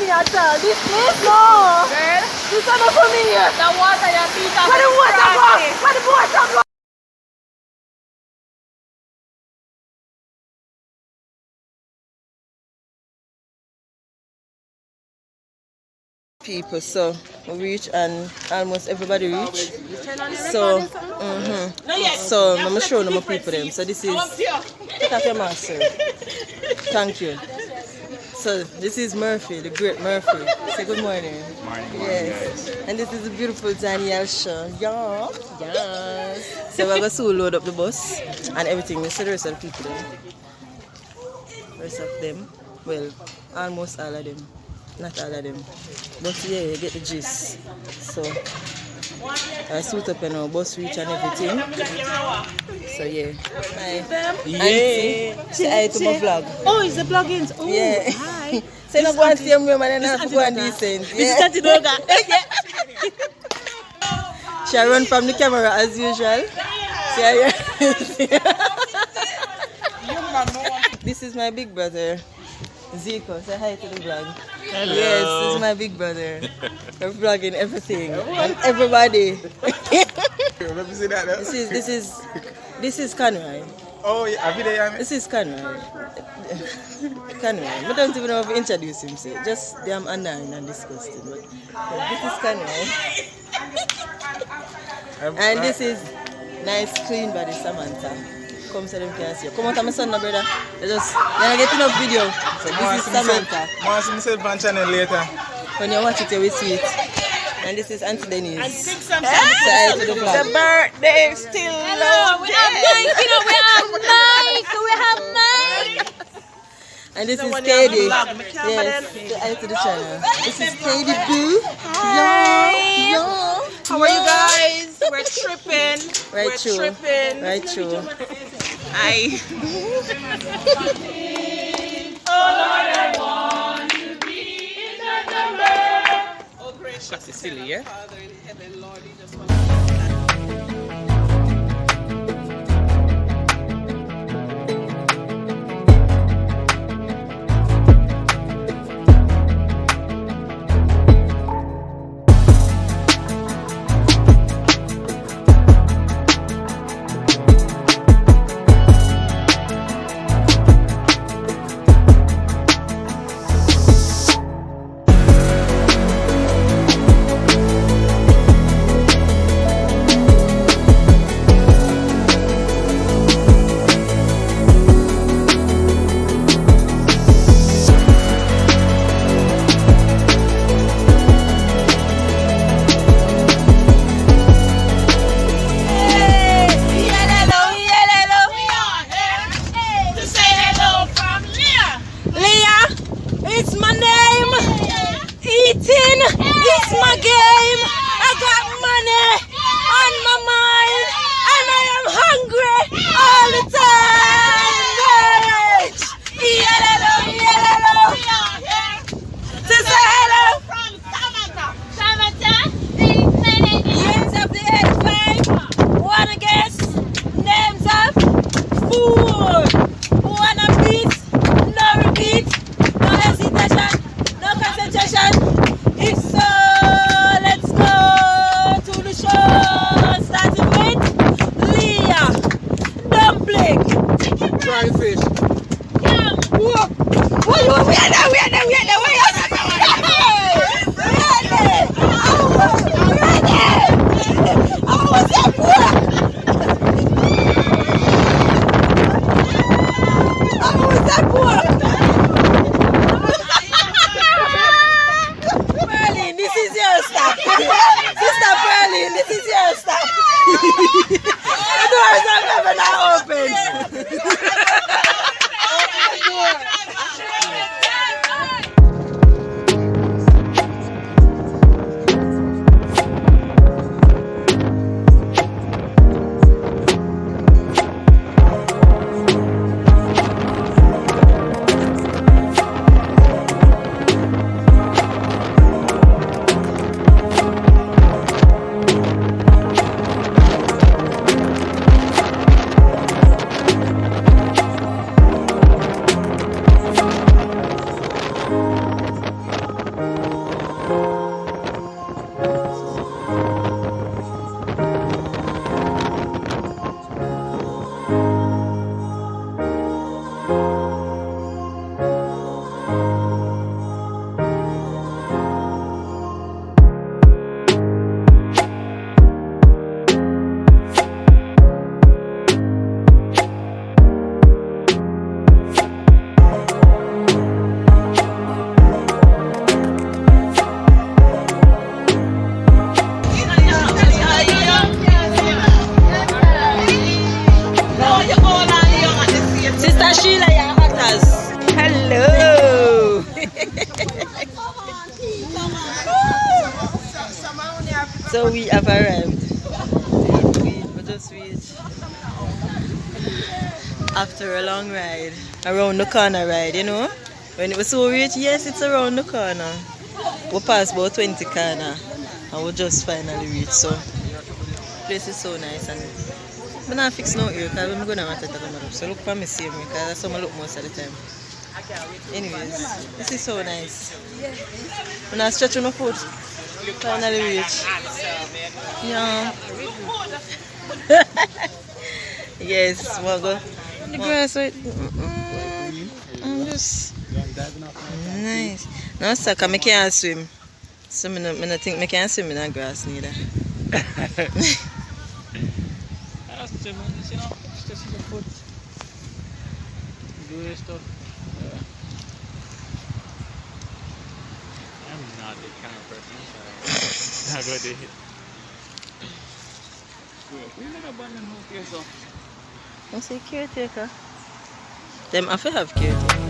me at all. This place? No. Girl, This is not for me. the water your feet are Where the water go? Where the water go? People, so we reach and almost everybody reach. So, so I'm show them people them. So this is take off your mask, sir. Thank you. So this is Murphy, the great Murphy. Say good morning. Morning, Yes. guys. And this is the beautiful Danielle show. Yeah. Yes. So we're going to soon load up the bus and everything. You see the rest of the people there. The rest of them. Well, almost all of them. Not all of them. But yeah, you get the gist. So I suit up and our bus reach and everything. So yeah. Hi. Yeah. Say hi to my vlog. Oh, it's the plugins. Oh, Yeah. hi. Say no go and see him and then have to go and decent. This is Auntie Doga. She run from the camera as usual. See This is my big brother, Zico. Say hi to the vlog. Hello. Yes, this is my big brother. We're vlogging everything and everybody. Let me see that. This is Conroy. Oh, yeah. Have you there? This is Conroy. Conroy. I don't even know how to introduce him. So just damn annoying and disgusting. But this is Conroy. And this is nice, clean body Samantha. Come so them can see you. Come out to my son, no, brother. You're not getting enough video. So this is Samantha. I see myself on channel later. When you watch it, you will see it. And this is Auntie Denise. And sing some Say hi to the vlog. The birthday is still low. We have Mike, you know, we have Mike. And this So is when you have Katie. a vlog, me can't Yes, believe say hi to the channel. This is Katie Boo. Hi. Yo. How are you guys? We're tripping. Right We're true. tripping. Right true. Aye. That's silly, yeah? It's my game. I got money on my mind and I am hungry all the time. Yellow. To say hello from Samantha. Names of the 85. Wanna guess? Names of food. Wanna beat? No repeat. No hesitation. No concentration. If so, let's go to the show. Starting So we have arrived. We just reached after a long ride, around the corner ride, you know. When it was so rich, yes, it's around the corner. We passed about 20 corner and we just finally reached. So the place is so nice and I'm not fix no ear because I'm going to take them up. So look for me same because that's how I look most of the time. Anyways, this is so nice. When I stretch on my foot, finally reach. Yeah. Yes, we'll go. The grass, right? I'm just nice. Now, sir, I can't swim. So I think I can't swim in the grass neither. I'm not the kind of person. So I go to hit. We never abandon hope here, so. I say caretaker. Them have to have caretaker.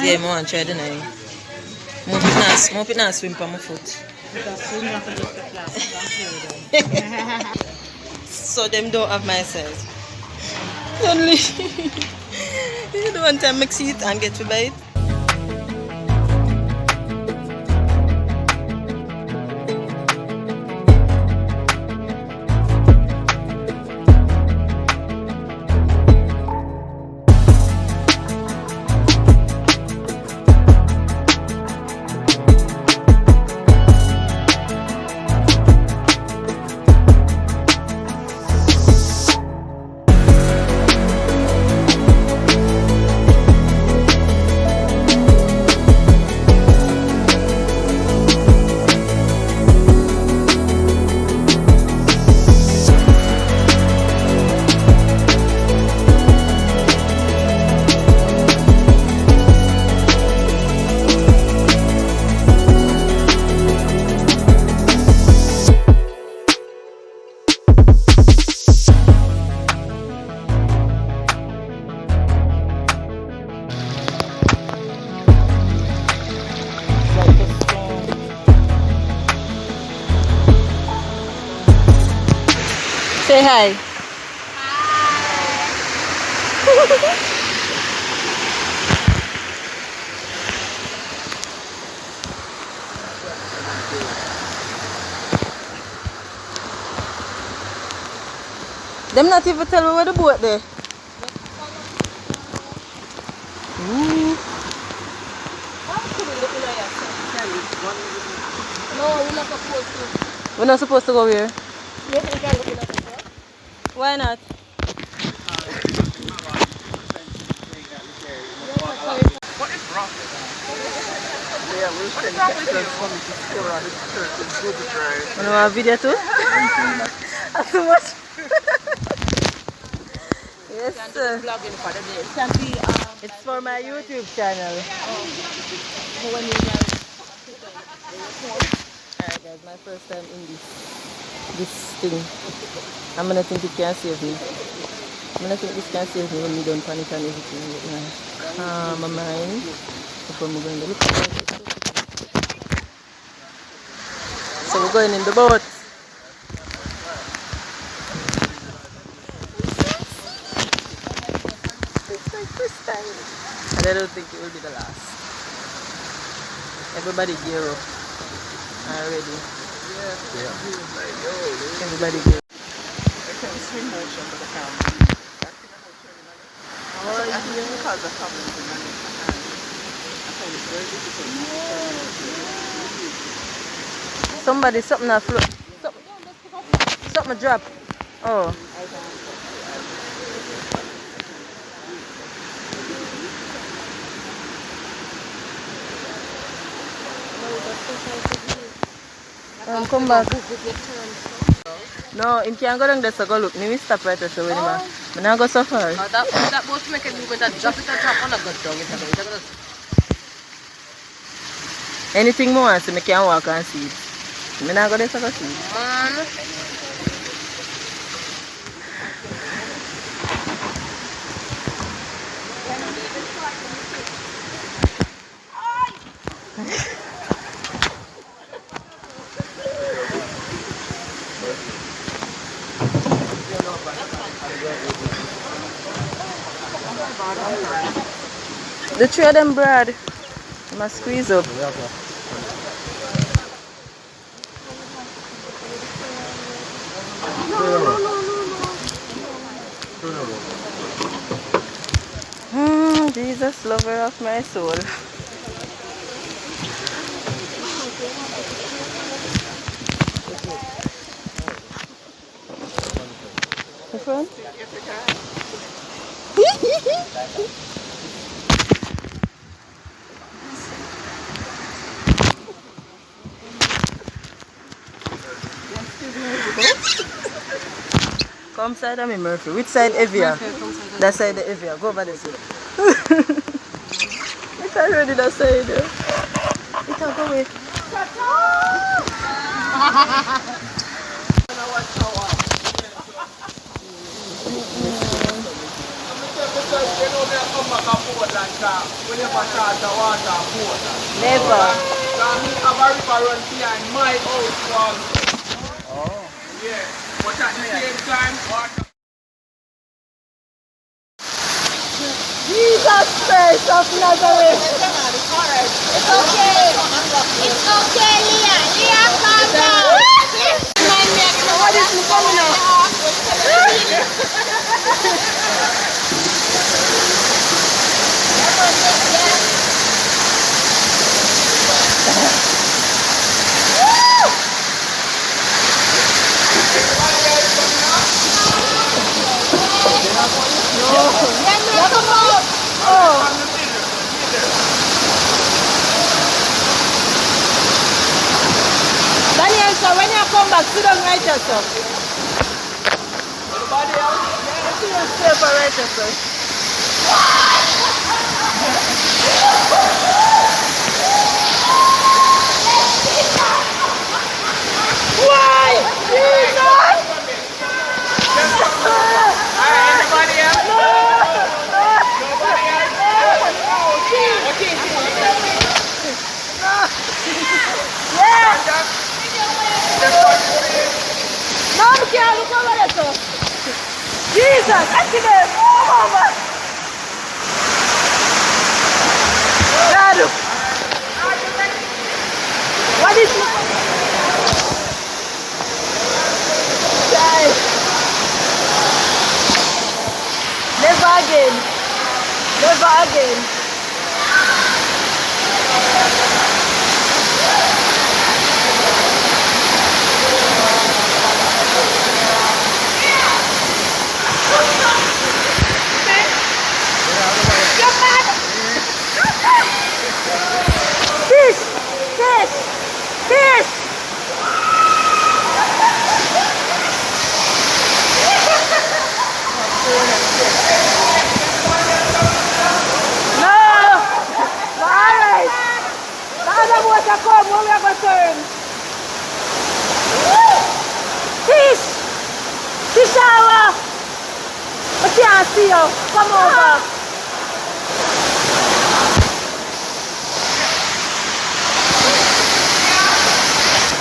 Yeah, I want to try the night. I not swim on my foot. So them don't have my size. Only you don't want to mix it and get to buy it. Say hi. Them not even tell me where the boat there. Ooh. No, we're not supposed to. We're not supposed to go here. Why not? What is wrong with that? Yeah, we're saying funny to steal around this church. It's good to try. You want a video too? That's too much. Yes, sir. It's for my YouTube channel. Alright guys, my first time in this thing. I'm gonna think it can save me. I'm gonna think this can save me when we don't panic and everything. My mind before we go in the look. So we're going in the boat. It's my first time. And I don't think it will be the last. Everybody gear up. Already. Yeah. Everybody gear up. swing motion to the camera. Because of problems in the neck. I find it very difficult. Somebody, something a float. Something drop. Oh. Come back. No, him can't go down there to go look. Me will stop right there so when him I'm not go so far. That boat make it go to drop it and drop on a good down. Anything more, so I can walk and see it. I'm not go there to go see it. Man. The three of them bread. I must squeeze up. Jesus, lover of my soul. The front? Come side of me, Murphy. Which side Evia? That side the Evia. Go over this way. It's already that side. It can go away. Never. But at the same time, Jesus Christ of Nazareth. It's okay. It's okay, Leah. Leah, calm down. What is coming up? Daniel, so when you come back, sit down right yourself. Everybody else? Yeah, sit down safe and right yourself. Why? Jesus! anybody else? No! Nobody else? Okay. Yes! No, we can't look over there, sir. Jesus, catch him. Come over. Dad. What is it? Child. Never again. Never again. Fish! Fish! Fish! No! Alright! The other water come, when we are going to turn. Fish! Fish hour! I can't see you. Come over.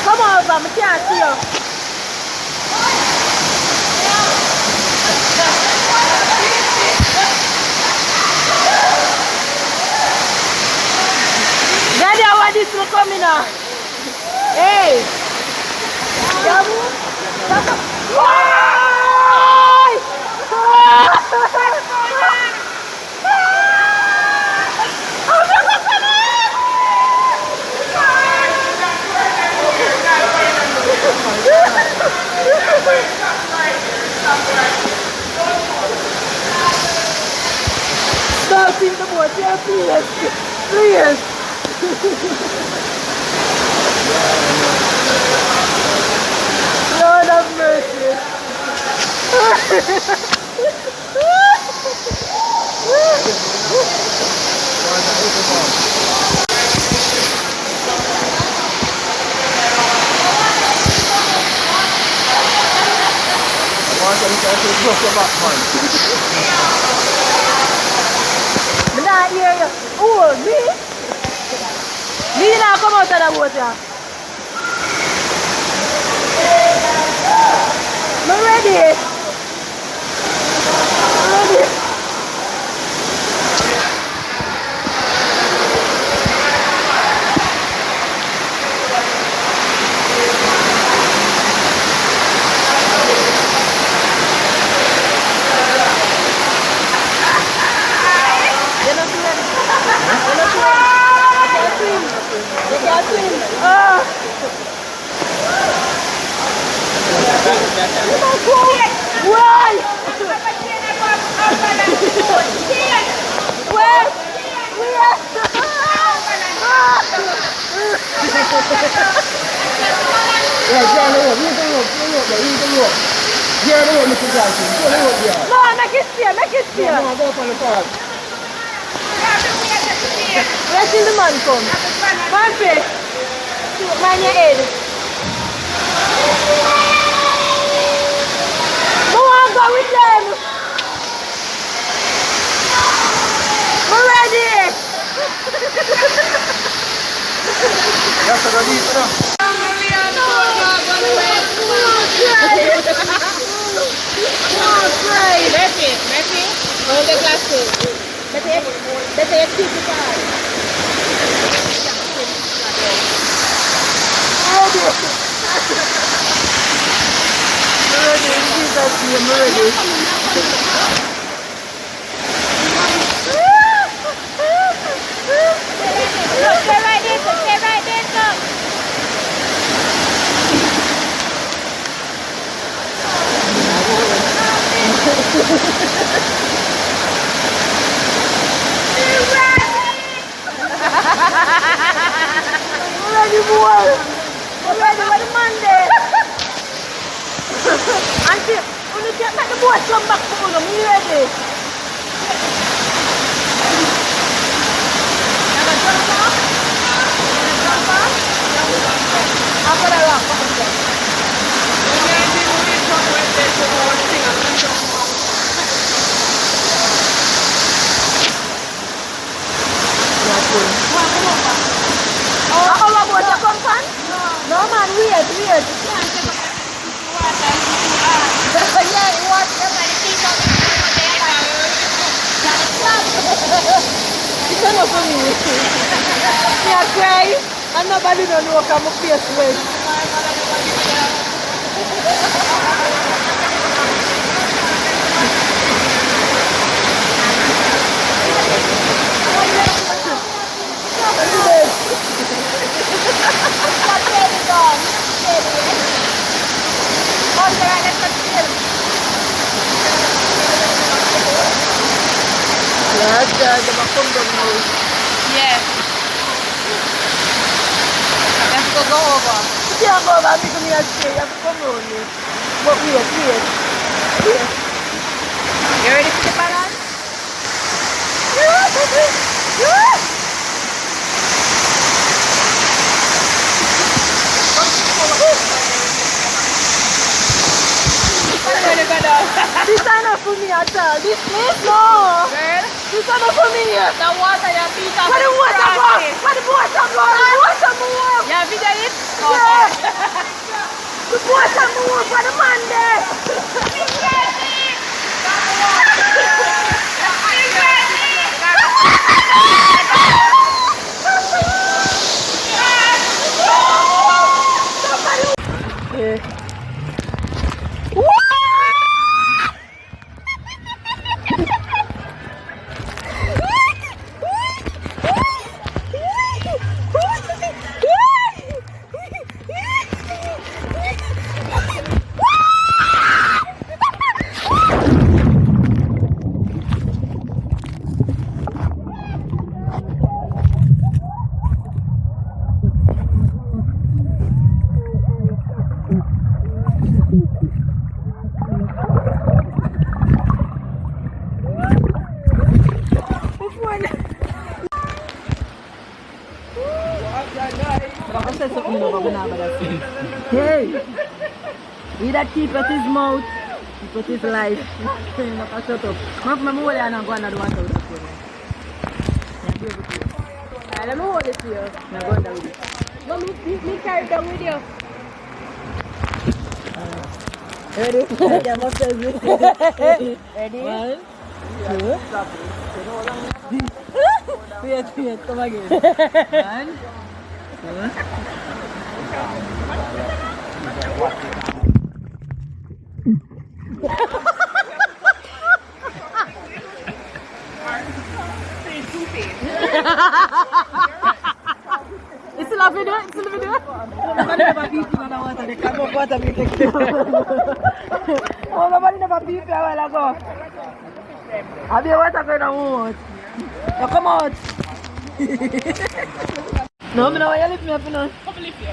Come over, I can't see you. Daddy, how are this will come in now? Hey! Wow! out in the boat, yeah, please. Please. Lord have mercy. I'm not hear you. Oh, me? Me now come out of the water. I'm ready. I'm ready. No, make it stay, make it stay. No, go for the car. Where till the man come? Perfect. Mind your head. No one go with them. We're ready. That's what I need to know. Messi, hold the glasses. Vete explicar. Stay right there, stay right there, stop. Ready, boy. We're ready for the Monday. Auntie, when you get back the boy, come back for them. We ready. After the rock, no man, weird. It's enough for me. I cry and nobody don't know how my face wet. Yes. Let's go over. You can't go over because you have to come on. But wait. You ready for the balance? This is not for me at all. This place, no. Girl, This is not for me. the water your feet are Where the water go? Where the water go? The water move. Yeah, video it? Yeah. The water move for the Monday. but we're not gonna see. Hey! He that keepeth his mouth, keepeth his life. Shut up. I'm going to go and do one out of you. Let me hold it to you. I'm going down with it. Let me carry down with you. Ready? Ready? 1, 2. Wait, come again. 1, 2. It's still a video? It's still a video? Nobody never beat you on the water. They come up water me take you. Oh, nobody never beat you a while ago. Have your water going out? Now come out. No, I know you lift me up now. Come lift you.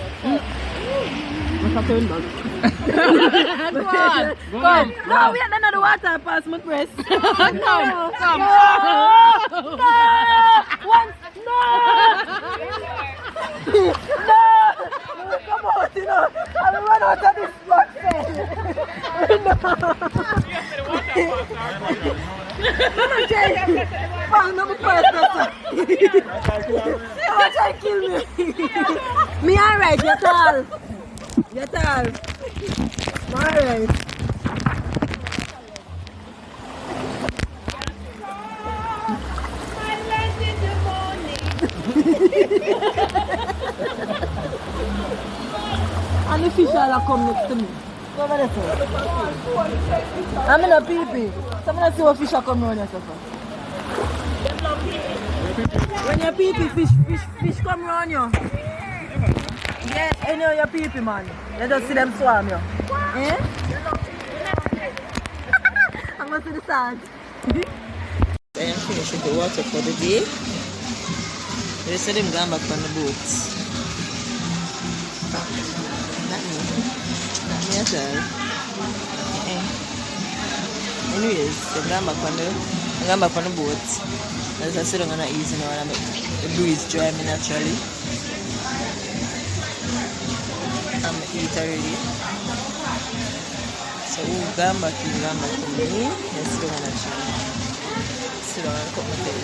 What's turn back? Come. No, we are done the water pass my press. Come. No. Once. No. No. Come out, you know. I will run out of this spot. No, me first. Don't try to kill me. Me alright, you're tall. You're tall. Alright. And the fish all come next to me. Go over there, sir. I'm in a pee-pee. So I'm going to see what fish are coming around here, sir. When you pee-pee, fish come around you. Yeah, you know your pee-pee, man. You just see them swarm you. Eh? I'm going to see the sand. I am finished with the water for the day. The rest of them going back on the boats. Not me at all. Anyways, they're going back on the boat. As I sit on the easy now and the breeze dry me naturally. I'm eat already. So we'll go back to me. Let's sit on naturally. Sit on and cut my tail.